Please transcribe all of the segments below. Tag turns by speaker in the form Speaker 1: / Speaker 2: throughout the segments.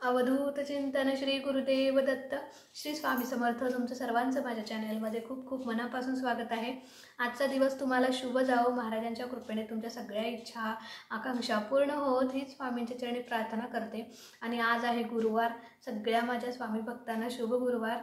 Speaker 1: अवधूत चिंतन श्री गुरुदेव दत्त श्री स्वामी समर्थ तुमचं सर्वांचं माझ्या चॅनलमध्ये खूप खूप मनापासून स्वागत आहे। आजचा दिवस तुम्हाला शुभ जावो, महाराजांच्या कृपेने तुमच्या सगळ्या इच्छा आकांक्षा पूर्ण होत ही स्वामींच्या चरणी प्रार्थना करते। आणि आज आहे गुरुवार, सगळ्या माझ्या स्वामी भक्तांना शुभ गुरुवार।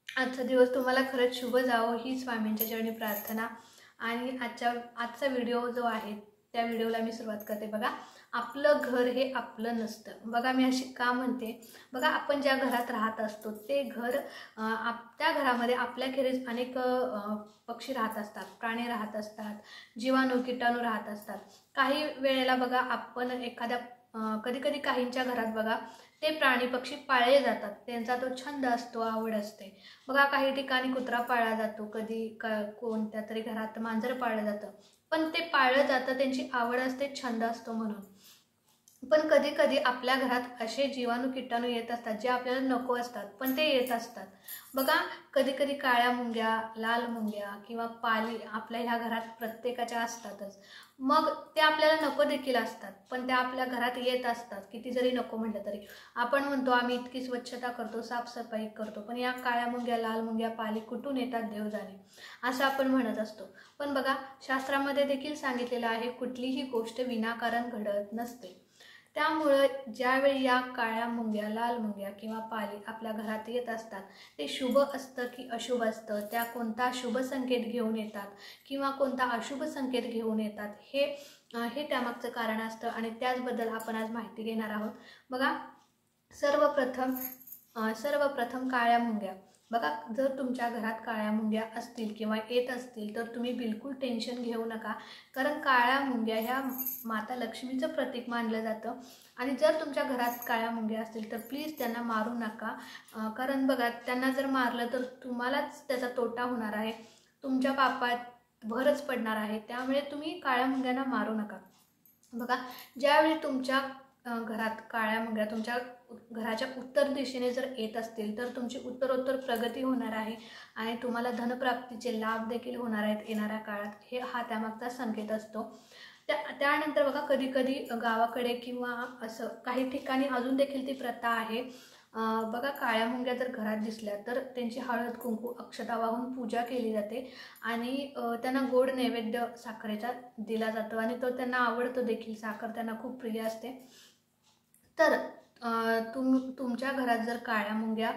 Speaker 1: आजचा दिवस तुम्हाला खरंच शुभ जावो ही स्वामींच्या चरणी प्रार्थना। आणि आजचा व्हिडिओ जो आहे त्या व्हिडिओला मी सुरुवात करते। बघा, आपलं घर हे आपलं नसतं। बघा, मी अशी का म्हणते, बघा आपण ज्या घरात राहत असतो ते घर त्या घरामध्ये आपल्याखेरीज अनेक पक्षी राहत असतात, प्राणी राहत असतात, जीवाणू कीटाणू राहत असतात। काही वेळेला बघा आपण एखाद्या कधी कधी काहींच्या घरात बघा ते प्राणी पक्षी पाळले जातात, त्यांचा तो छंद असतो, आवड असते। बघा काही ठिकाणी कुत्रा पाळला जातो, कधी कोणत्या तरी घरात मांजर पाळलं जातं, पण ते पाळलं जातं, त्यांची आवड असते, छंद असतो म्हणून। पण कधी कधी आपल्या घरात असे जीवाणू कीटाणू येत असतात जे आपल्याला नको असतात, पण ते येत असतात। बघा कधी कधी काळ्या मुंग्या, लाल मुंग्या किंवा पाली आपल्या ह्या घरात प्रत्येकाच्या असतातच। मग ते आपल्याला नको देखील असतात, पण ते आपल्या घरात येत असतात, किती जरी नको म्हटलं तरी। आपण म्हणतो आम्ही इतकी स्वच्छता करतो, साफसफाई करतो, पण या काळ्या मुंग्या, लाल मुंग्या, पाली कुठून येतात देव जाणे, असं आपण म्हणत असतो। पण बघा शास्त्रामध्ये देखील सांगितलेलं आहे, कुठलीही गोष्ट विनाकारण घडत नसते। त्यामुळे ज्यावेळी या काळ्या मुंग्या, लाल मुंग्या किंवा पाली आपल्या घरात येत असतात, ते शुभ असतं की अशुभ असतं, त्या कोणता शुभ संकेत घेऊन येतात किंवा कोणता अशुभ संकेत घेऊन येतात, हे त्यामागचं कारण असतं। आणि त्याचबद्दल आपण आज माहिती घेणार आहोत। बघा सर्वप्रथम काळ्या मुंग्या। बघा जर तुमच्या घरात काळ्या मुंग्या असतील किंवा येत असतील तर तुम्ही बिलकुल टेन्शन घेऊ नका, कारण काळ्या मुंग्या ह्या माता लक्ष्मीचं प्रतीक मानलं जातं। आणि जर तुमच्या घरात काळ्या मुंग्या असतील तर प्लीज त्यांना मारू नका, कारण बघा त्यांना जर मारलं तर तुम्हालाच त्याचा तोटा होणार आहे, तुमच्या पापात भरच पडणार आहे। त्यामुळे तुम्ही काळ्या मुंग्यांना मारू नका। बघा ज्यावेळी तुमच्या घरात काळ्या मुंग्या तुमच्या घराच्या उत्तर दिशेने जर येत असतील तर तुमची उत्तरोत्तर प्रगती होणार आहे आणि तुम्हाला धनप्राप्तीचे लाभ देखील होणार आहेत येणाऱ्या काळात। हा त्यामागचा संकेत असतो। त्यानंतर बघा कधी कधी गावाकडे किंवा असं काही ठिकाणी अजून देखील ती प्रथा आहे। बघा काळ्या मुंग्या जर घरात दिसल्या तर त्यांची हळद कुंकू अक्षता वाहून पूजा केली जाते आणि त्यांना गोड नैवेद्य साखरेचा दिला जातो आणि तो त्यांना आवडतो देखील, साखर त्यांना खूप प्रिय असते। तर तुमच्या घरात जर काळ्या मुंग्या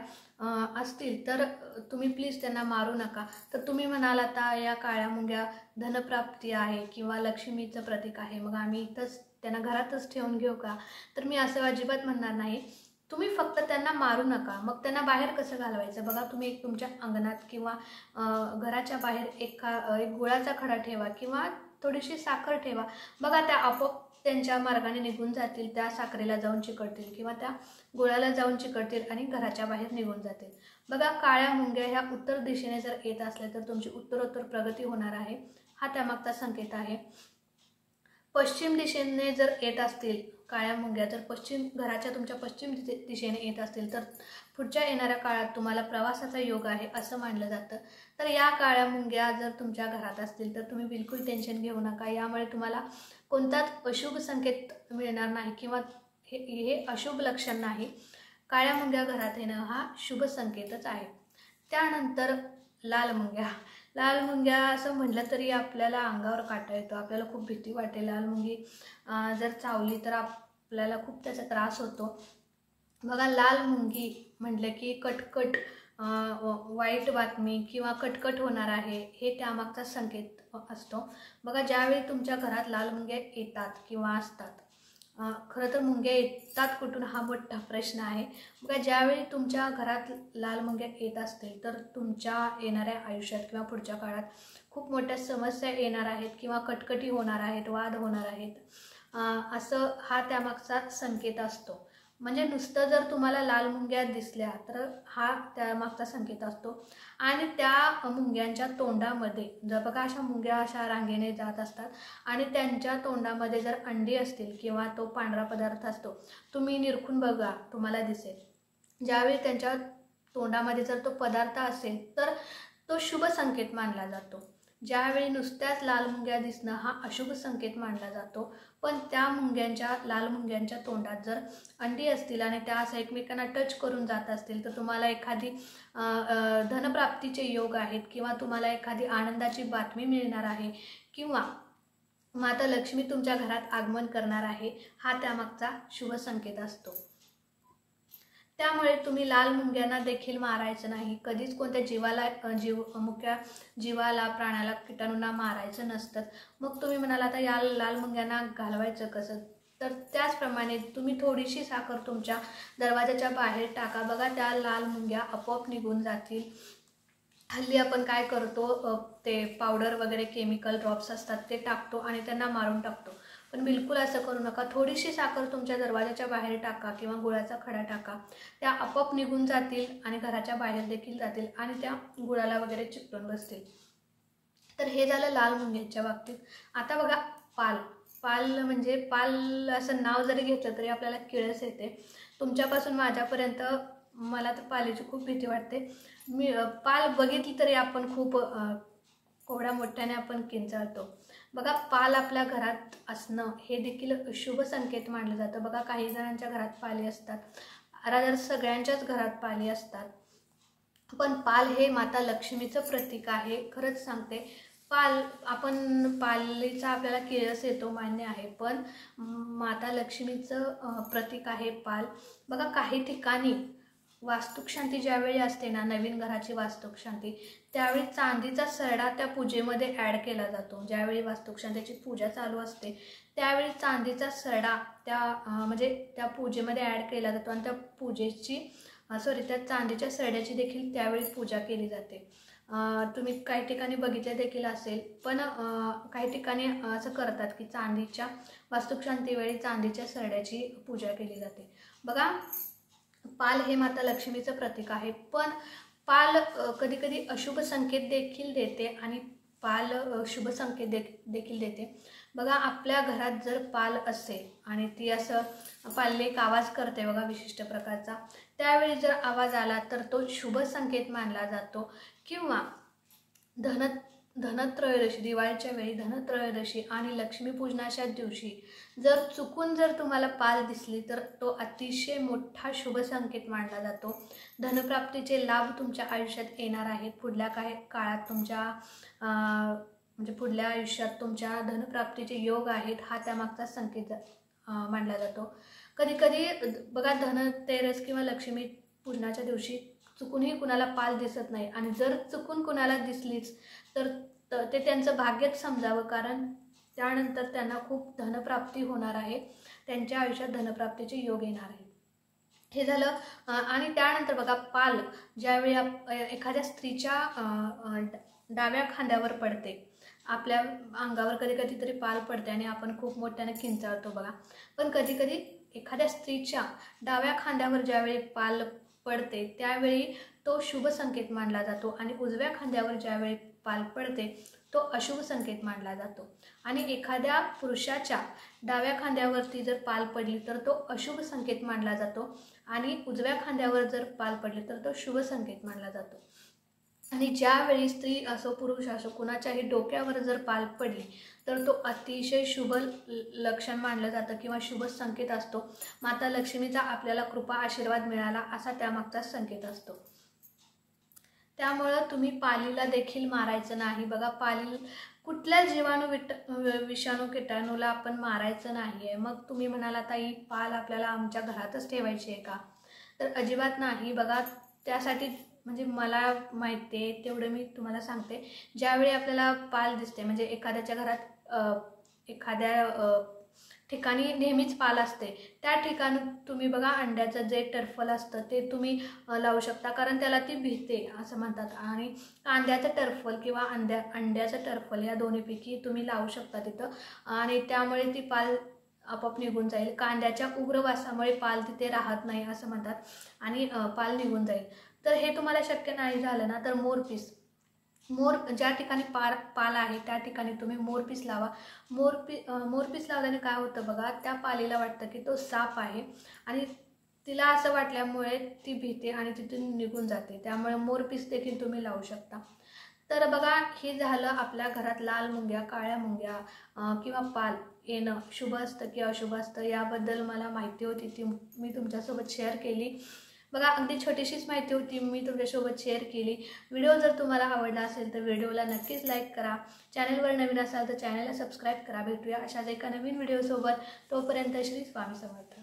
Speaker 1: असतील तर तुम्ही प्लीज त्यांना मारू नका। तर तुम्ही म्हणाल आता या काळ्या मुंग्या धनप्राप्ती आहे किंवा लक्ष्मीचं प्रतीक आहे, मग आम्ही इथंच त्यांना घरातच ठेवून घेऊ का? तर मी असं अजिबात म्हणणार नाही। तुम्ही फक्त त्यांना मारू नका, मग त्यांना बाहेर कसं घालवायचं? बघा तुम्ही एक तुमच्या अंगणात किंवा घराच्या बाहेर एक गुळाचा खडा ठेवा किंवा थोडीशी साखर ठेवा। बघा त्या आपोआप त्यांच्या मार्गाने निघून जातील, त्या साखरेला जाऊन चिकटतील किंवा त्या गुळाला जाऊन चिकटतील आणि घराच्या बाहेर निघून जातील। बघा काळ्या मुंग्या ह्या उत्तर दिशेने जर येत असल्या तर तुमची उत्तरोत्तर प्रगती होणार आहे, हा त्यामागचा संकेत आहे। पश्चिम दिशेने जर येत असतील काळ्या मुंग्या, जर घराच्या तुमच्या पश्चिम दिशेने येत असतील तर पुढच्या येणाऱ्या काळात तुम्हाला प्रवासाचा योग आहे असं मानलं जातं। तर या काळ्या मुंग्या जर तुमच्या घरात असतील तर तुम्ही बिलकुल टेन्शन घेऊ नका, यामुळे तुम्हाला कोणताच अशुभ संकेत मिळणार नाही किंवा हे अशुभ लक्षण नाही। काळ्या मुंग्या घरात येणं हा शुभ संकेतच आहे। त्यानंतर लाल मुंग्या। लाल मुंग्या असं म्हटलं तरी आपल्याला अंगावर काटा येतो, आपल्याला खूप भीती वाटते। लाल मुंगी जर चावली तर आपल्याला खूप त्याचा त्रास होतो। बघा लाल मुंगी म्हटलं की कटकट, वाईट बातमी किंवा कटकट होणार आहे, हे त्यामागचा संकेत असतो। बघा ज्यावेळी तुमच्या घरात लाल मुंग्या येतात किंवा असतात, खरं तर मुंग्या येतात कुठून हा मोठा प्रश्न आहे। बघा ज्यावेळी तुमच्या घरात लाल मुंग्या येत असतील तर तुमच्या येणाऱ्या आयुष्यात किंवा पुढच्या काळात खूप मोठ्या समस्या येणार आहेत किंवा कटकटी होणार आहेत, वाद होणार आहेत, असं हा त्यामागचा संकेत असतो। म्हणजे नुसतं जर तुम्हाला लाल मुंग्या दिसल्या तर हा त्यामागचा संकेत असतो। आणि त्या मुंग्यांच्या तोंडामध्ये जर बघा अशा मुंग्या अशा रांगेने जात असतात आणि त्यांच्या तोंडामध्ये जर अंडी असतील किंवा तो पांढरा पदार्थ असतो, तुम्ही निरखून बघा, तुम्हाला दिसेल। ज्यावेळी त्यांच्या तोंडामध्ये जर तो पदार्थ असेल तर तो शुभ संकेत मानला जातो। ज्यावेळी नुसत्याच लाल मुंग्या दिसणं हा अशुभ संकेत मानला जातो, पण त्या लाल मुंग्यांच्या तोंडात जर अंडी असतील आणि त्या असं एकमेकांना टच करून जात असतील तर तुम्हाला एखादी धनप्राप्तीचे योग आहेत किंवा तुम्हाला एखादी आनंदाची बातमी मिळणार आहे किंवा माता लक्ष्मी तुमच्या घरात आगमन करणार आहे, हा त्यामागचा शुभ संकेत असतो। त्यामुळे तुम्ही लाल मुंग्यांना देखील मारायचं नाही, कधीच कोणत्या मुक्या जीवाला, प्राण्याला, कीटाणूंना मारायचं नसतं। मग तुम्ही म्हणाला आता या लाल मुंग्यांना घालवायचं कसं, तर त्याचप्रमाणे तुम्ही थोडीशी साखर तुमच्या दरवाजाच्या बाहेर टाका, बघा त्या लाल मुंग्या आपोआप निघून जातील। हल्ली आपण काय करतो, ते पावडर वगैरे केमिकल ड्रॉप्स असतात ते टाकतो आणि त्यांना मारून टाकतो, पण बिलकुल असं करू नका। थोडीशी साखर तुमच्या दरवाजाच्या बाहेर टाका किंवा गुळाचा खडा टाका, त्या आपोआप निघून जातील आणि घराच्या बाहेर देखील जातील आणि त्या गुळाला वगैरे चिकटून बसतील। तर हे झालं लाल मुंग्यांच्या बाबतीत। आता बघा पाल म्हणजे पाल असं नाव जरी घेतलं तरी आपल्याला किळस येते। तुमच्यापासून माझ्यापर्यंत मला तर पालीची खूप भीती वाटते। मी पाल बघितली तरी आपण खूप कोवड्या मोठ्याने आपण किंचाळतो। बघा पाल आपल्या घरात असणं हे देखील शुभ संकेत मानलं जातं। बघा काही जणांच्या घरात पाली असतात, रादर सगळ्यांच्याच घरात पाली असतात, पण पाल हे माता लक्ष्मीचं प्रतीक आहे। खरंच सांगते, पालीचा आपल्याला किळस येतो मान्य आहे, पण माता लक्ष्मीचं प्रतीक आहे पाल। बघा काही ठिकाणी वास्तुशांती ज्यावेळी असते ना, नवीन घराची वास्तुशांती, त्यावेळी चांदीचा सरडा त्या पूजेमध्ये ॲड केला जातो। ज्यावेळी वास्तुशांतीची पूजा चालू असते त्यावेळी चांदीचा सरडा त्या पूजेमध्ये ॲड केला जातो आणि त्या चांदीच्या सरड्याची देखील त्यावेळी पूजा केली जाते। तुम्ही काही ठिकाणी बघितले देखील असेल, पण काही ठिकाणी असं करतात की चांदीच्या वास्तुशांतीवेळी चांदीच्या सरड्याची पूजा केली जाते। बघा पाल हे माता लक्ष्मीचं प्रतीक आहे, पण पाल कधी कधी अशुभ संकेत देखील देते आणि पाल शुभ संकेत देखील देते। बघा आपल्या घरात जर पाल असेल आणि ती असं पालने एक आवाज करते बघा विशिष्ट प्रकारचा, त्यावेळी जर आवाज आला तर तो शुभ संकेत मानला जातो। किंवा धनत्रयोदशी, दिवाळीच्या वेळी धनत्रयोदशी आणि लक्ष्मीपूजनाच्या दिवशी जर तुम्हाला पाल दिसली तर तो अतिशय मोठा शुभ संकेत मानला जातो। धनप्राप्तीचे लाभ तुमच्या आयुष्यात येणार आहेत। पुढल्या काही काळात पुढल्या आयुष्यात तुमच्या धनप्राप्तीचे योग आहेत, हा त्यामागचा संकेत मानला जातो। कधी कधी बघा धनतेरस किंवा लक्ष्मी पूजनाच्या दिवशी चुकूनही कुणाला पाल दिसत नाही आणि जर चुकून कुणाला दिसलीच तर ते त्यांचं भाग्यच समजावं, कारण त्यानंतर त्यांना खूप धनप्राप्ती होणार आहे, त्यांच्या आयुष्यात धनप्राप्तीचे योग येणार आहे। हे झालं। आणि त्यानंतर बघा पाल ज्यावेळी एखाद्या स्त्रीच्या डाव्या खांद्यावर पडते, आपल्या अंगावर कधी कधी तरी पाल पडते आणि आपण खूप मोठ्याने किंचाळतो बघा, पण कधी कधी एखाद्या स्त्रीच्या डाव्या खांद्यावर ज्यावेळी पाल पडते त्यावेळी तो शुभ संकेत मानला जातो आणि उजव्या खांद्यावर ज्यावेळी पाल पडते तो अशुभ संकेत मानला जातो। आणि एखाद्या पुरुषाच्या डाव्या खांद्यावरती जर पाल पडली तर तो अशुभ संकेत मानला जातो आणि उजव्या खांद्यावर जर पाल पडली तर तो शुभ संकेत मानला जातो। आणि ज्यावेळी स्त्री असो पुरुष असो कुणाच्याही डोक्यावर जर पाल पडली तर तो अतिशय शुभ लक्षण मानलं जातं किंवा शुभ संकेत असतो। माता लक्ष्मीचा आपल्याला कृपा आशीर्वाद मिळाला असा त्यामागचा संकेत असतो। त्यामुळं तुम्ही पालीला देखील मारायचं नाही। बघा कुठल्या विषाणू कीटाणूला आपण मारायचं नाही आहे। मग तुम्ही म्हणाला ताई पाल आपल्याला आमच्या घरातच ठेवायची आहे का, तर अजिबात नाही। बघा त्यासाठी म्हणजे मला माहिती आहे तेवढं मी तुम्हाला सांगते। ज्यावेळी आपल्याला पाल दिसते म्हणजे एखाद्याच्या घरात एखाद्या ठिकाणी नेहमीच पाल असते, त्या ठिकाणी तुम्ही बघा अंड्याचं जे टर्फल असतं ते तुम्ही लावू शकता, कारण त्याला ती भीते असं म्हणतात। आणि कांद्याचं टर्फल किंवा अंड्याचं टर्फल या दोन्हीपैकी तुम्ही लावू शकता तिथं, आणि त्यामुळे ती पाल आपोआप निघून जाईल। कांद्याच्या उग्र वासामुळे पाल तिथे राहत नाही असं म्हणतात आणि पाल निघून जाईल। तर हे तुम्हाला शक्य नाही झालं ना तर मोर ज्या ठिकाणी पाल आहे त्या ठिकाणी तुम्ही मोरपीस लावा। मोरपीस लावल्याने काय होतं बघा, त्या पालीला वाटतं की तो साप आहे आणि तिला असं वाटल्यामुळे ती भीते आणि तिथून निघून जाते, त्यामुळे मोरपीस देखील तुम्ही लावू शकता। तर बघा, हे झालं आपल्या घरात लाल मुंग्या, काळ्या मुंग्या किंवा पाल येणं शुभ असतं की अशुभ असतं याबद्दल मला माहिती होती, ती मी तुमच्यासोबत शेअर केली. बघा, अगदी छोटीशीच माहिती होती, मी तुमच्यासोबत शेअर केली. व्हिडिओ जर तुम्हाला आवडला असेल तर व्हिडिओला नक्कीच लाईक करा. चॅनलवर नवीन असाल तर चॅनलला सबस्क्राईब करा. भेटूया अशाच एका नवीन व्हिडिओसोबत. तोपर्यंत श्री स्वामी समर्थ.